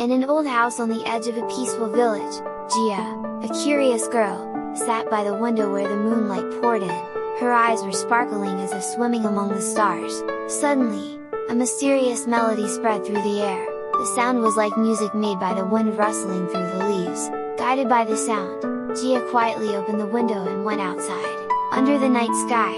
In an old house on the edge of a peaceful village, Jia, a curious girl, sat by the window where the moonlight poured in. Her eyes were sparkling as if swimming among the stars. Suddenly, a mysterious melody spread through the air. The sound was like music made by the wind rustling through the leaves. Guided by the sound, Jia quietly opened the window and went outside. Under the night sky,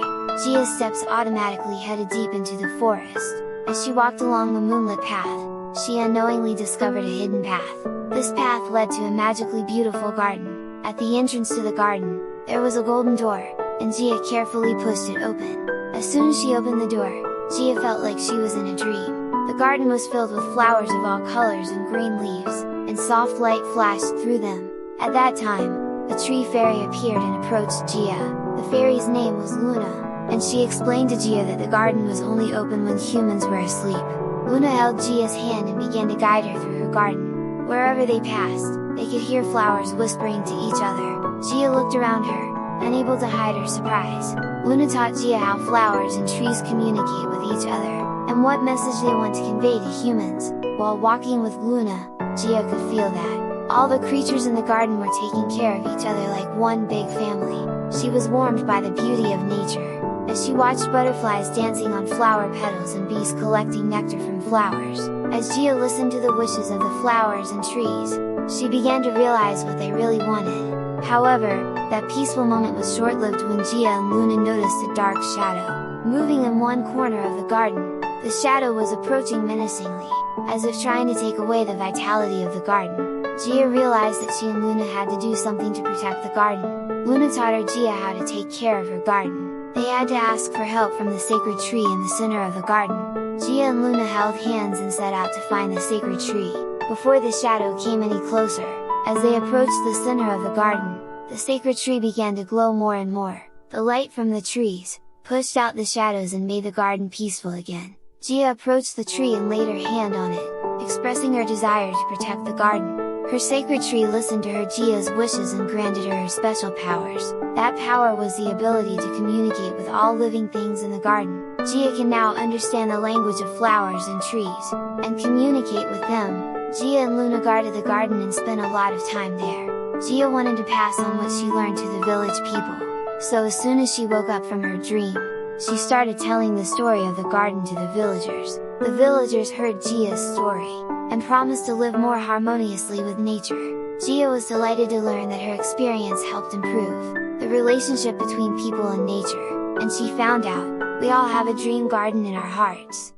Jia's steps automatically headed deep into the forest. As she walked along the moonlit path, she unknowingly discovered a hidden path. This path led to a magically beautiful garden. At the entrance to the garden, there was a golden door, and Jia carefully pushed it open. As soon as she opened the door, Jia felt like she was in a dream. The garden was filled with flowers of all colors and green leaves, and soft light flashed through them. At that time, a tree fairy appeared and approached Jia. The fairy's name was Luna, and she explained to Jia that the garden was only open when humans were asleep. Luna held Jia's hand and began to guide her through her garden. Wherever they passed, they could hear flowers whispering to each other. Jia looked around her, unable to hide her surprise. Luna taught Jia how flowers and trees communicate with each other, and what message they want to convey to humans. While walking with Luna, Jia could feel that all the creatures in the garden were taking care of each other like one big family. She was warmed by the beauty of nature, as she watched butterflies dancing on flower petals and bees collecting nectar from flowers. As Jia listened to the wishes of the flowers and trees, she began to realize what they really wanted. However, that peaceful moment was short-lived when Jia and Luna noticed a dark shadow moving in one corner of the garden. The shadow was approaching menacingly, as if trying to take away the vitality of the garden. Jia realized that she and Luna had to do something to protect the garden. Luna taught her Jia how to take care of her garden. They had to ask for help from the sacred tree in the center of the garden. Jia and Luna held hands and set out to find the sacred tree, before the shadow came any closer. As they approached the center of the garden, the sacred tree began to glow more and more. The light from the trees pushed out the shadows and made the garden peaceful again. Jia approached the tree and laid her hand on it, expressing her desire to protect the garden. Her sacred tree listened to her Jia's wishes and granted her special powers. That power was the ability to communicate with all living things in the garden. Jia can now understand the language of flowers and trees, and communicate with them. Jia and Luna guarded the garden and spent a lot of time there. Jia wanted to pass on what she learned to the village people, so as soon as she woke up from her dream, she started telling the story of the garden to the villagers. The villagers heard Jia's story, and promised to live more harmoniously with nature. Jia was delighted to learn that her experience helped improve the relationship between people and nature, and she found out, we all have a dream garden in our hearts.